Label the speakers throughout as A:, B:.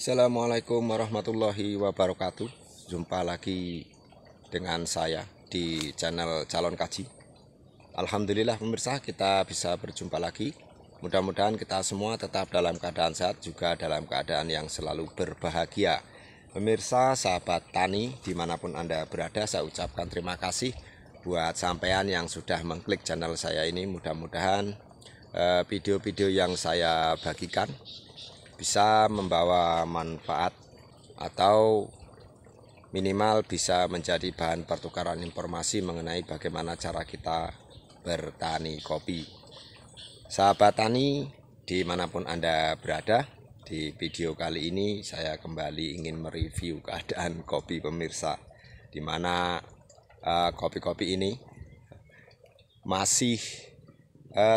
A: Assalamualaikum warahmatullahi wabarakatuh. Jumpa lagi dengan saya di channel Calon Kaji. Alhamdulillah pemirsa, kita bisa berjumpa lagi. Mudah-mudahan kita semua tetap dalam keadaan sehat, juga dalam keadaan yang selalu berbahagia. Pemirsa, sahabat tani, dimanapun Anda berada, saya ucapkan terima kasih buat sampean yang sudah mengklik channel saya ini. Mudah-mudahan video-video yang saya bagikan bisa membawa manfaat atau minimal bisa menjadi bahan pertukaran informasi mengenai bagaimana cara kita bertani kopi. Sahabat tani, dimanapun Anda berada, di video kali ini saya kembali ingin mereview keadaan kopi pemirsa, dimana kopi-kopi ini masih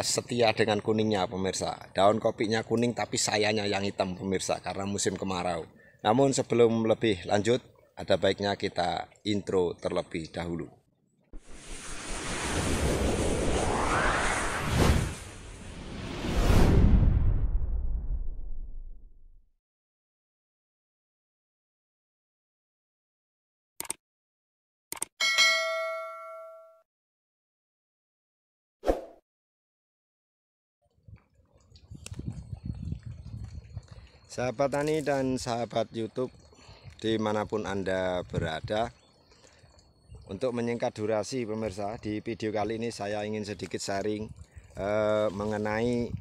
A: setia dengan kuningnya pemirsa. Daun kopinya kuning tapi sayanya yang hitam pemirsa, karena musim kemarau. Namun sebelum lebih lanjut, ada baiknya kita intro terlebih dahulu. Sahabat tani dan sahabat YouTube dimanapun Anda berada, untuk menyingkat durasi pemirsa, di video kali ini saya ingin sedikit sharing mengenai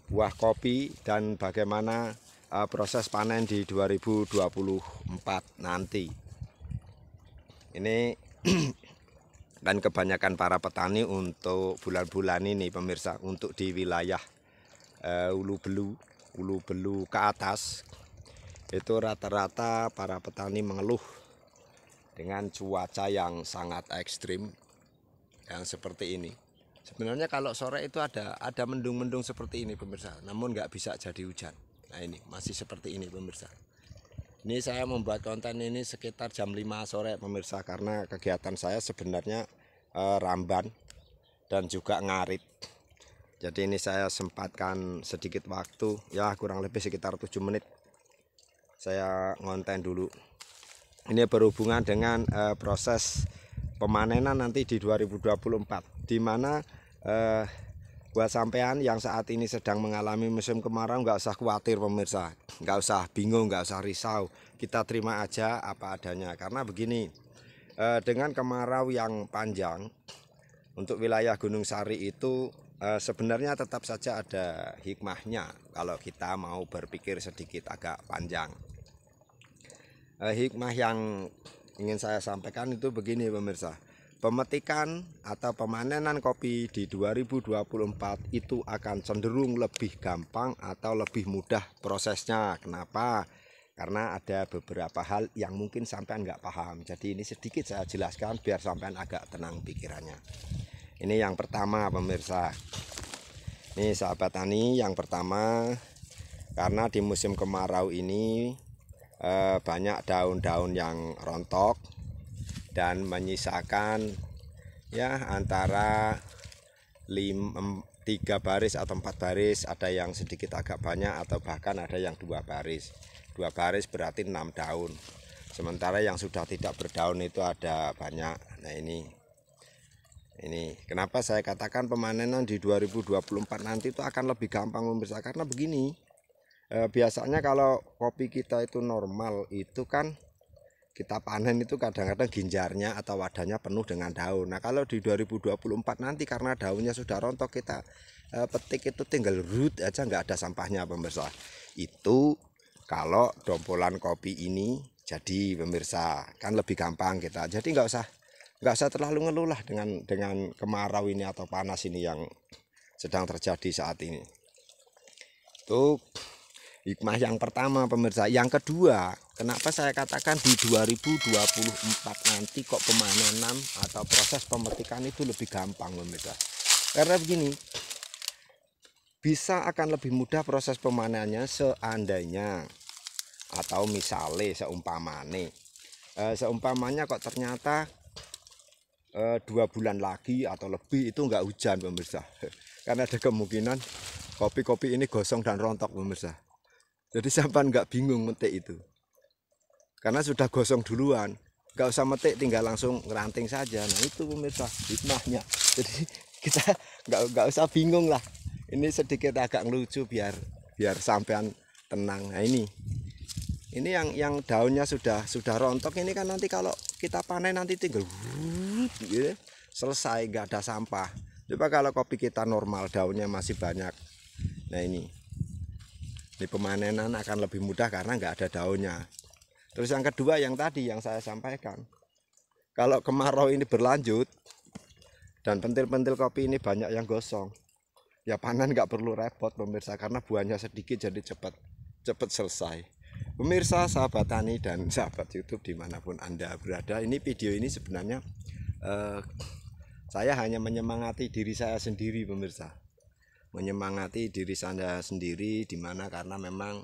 A: buah kopi dan bagaimana proses panen di 2024 nanti. Ini dan kebanyakan para petani untuk bulan-bulan ini pemirsa, untuk di wilayah Ulu Belu ke atas, itu rata-rata para petani mengeluh dengan cuaca yang sangat ekstrim yang seperti ini. Sebenarnya kalau sore itu ada mendung-mendung seperti ini pemirsa, namun nggak bisa jadi hujan. Nah ini masih seperti ini pemirsa. Ini saya membuat konten ini sekitar jam 5 sore pemirsa, karena kegiatan saya sebenarnya ramban dan juga ngarit. Jadi ini saya sempatkan sedikit waktu, ya kurang lebih sekitar 7 menit saya ngonten dulu. Ini berhubungan dengan proses pemanenan nanti di 2024, di mana buat sampean yang saat ini sedang mengalami musim kemarau nggak usah khawatir pemirsa, nggak usah bingung, nggak usah risau. Kita terima aja apa adanya, karena begini, dengan kemarau yang panjang untuk wilayah Gunung Sari itu sebenarnya tetap saja ada hikmahnya kalau kita mau berpikir sedikit agak panjang. Hikmah yang ingin saya sampaikan itu begini pemirsa. Pemetikan atau pemanenan kopi di 2024 itu akan cenderung lebih gampang atau lebih mudah prosesnya. Kenapa? Karena ada beberapa hal yang mungkin sampean nggak paham. Jadi ini sedikit saya jelaskan biar sampean agak tenang pikirannya. Ini yang pertama pemirsa. Ini sahabat tani, yang pertama, karena di musim kemarau ini banyak daun-daun yang rontok dan menyisakan ya antara 3 baris atau 4 baris, ada yang sedikit agak banyak atau bahkan ada yang 2 baris. 2 baris berarti 6 daun. Sementara yang sudah tidak berdaun itu ada banyak. Nah ini kenapa saya katakan pemanenan di 2024 nanti itu akan lebih gampang pemirsa, karena begini, biasanya kalau kopi kita itu normal itu kan kita panen itu kadang-kadang ginjarnya atau wadahnya penuh dengan daun. Nah kalau di 2024 nanti karena daunnya sudah rontok, kita petik itu tinggal root aja, nggak ada sampahnya pemirsa. Itu kalau dompolan kopi ini jadi pemirsa kan lebih gampang kita, jadi nggak usah terlalu ngeluh lah dengan kemarau ini atau panas ini yang sedang terjadi saat ini. Itu hikmah yang pertama pemirsa. Yang kedua, kenapa saya katakan di 2024 nanti kok pemanenan atau proses pemetikan itu lebih gampang pemirsa? Karena begini, bisa akan lebih mudah proses pemanenannya seandainya atau misalnya seumpamanya kok ternyata 2 bulan lagi atau lebih itu nggak hujan pemirsa, karena ada kemungkinan kopi-kopi ini gosong dan rontok pemirsa. Jadi sampan nggak bingung metik itu, karena sudah gosong duluan. Nggak usah metik, tinggal langsung ngeranting saja. Nah itu pemirsa hikmahnya. Jadi kita nggak usah bingung lah. Ini sedikit agak lucu biar sampean tenang. Nah ini yang daunnya sudah rontok ini kan, nanti kalau kita panen nanti tinggal gitu, selesai, nggak ada sampah. Coba kalau kopi kita normal daunnya masih banyak. Nah ini pemanenan akan lebih mudah karena nggak ada daunnya. Terus yang kedua yang tadi yang saya sampaikan, kalau kemarau ini berlanjut dan pentil-pentil kopi ini banyak yang gosong, ya panen nggak perlu repot pemirsa, karena buahnya sedikit jadi cepat selesai. Pemirsa, sahabat tani dan sahabat YouTube dimanapun Anda berada, ini video ini sebenarnya saya hanya menyemangati diri saya sendiri pemirsa, menyemangati diri saya sendiri, dimana karena memang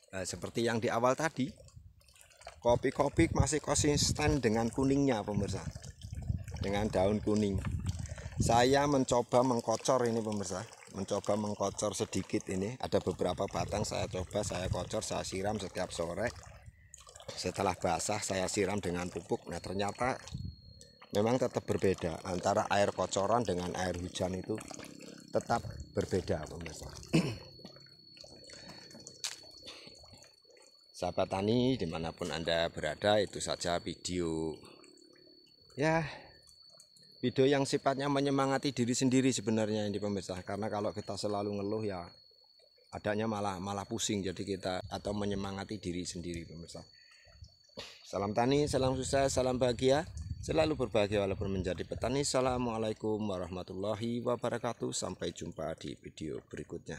A: seperti yang di awal tadi, kopi-kopi masih konsisten dengan kuningnya pemirsa, dengan daun kuning. Saya mencoba mengkocor ini pemirsa, mencoba mengkocor sedikit. Ini ada beberapa batang saya coba, saya kocor, saya siram setiap sore. Setelah basah saya siram dengan pupuk. Nah ternyata memang tetap berbeda antara air kocoran dengan air hujan, itu tetap berbeda pemirsa. Sahabat tani dimanapun Anda berada, itu saja video yang sifatnya menyemangati diri sendiri sebenarnya ini pemirsa. Karena kalau kita selalu ngeluh ya adanya malah pusing, jadi kita atau menyemangati diri sendiri pemirsa. Salam tani, salam sukses, salam bahagia, selalu berbahagia walaupun menjadi petani. Assalamualaikum warahmatullahi wabarakatuh. Sampai jumpa di video berikutnya.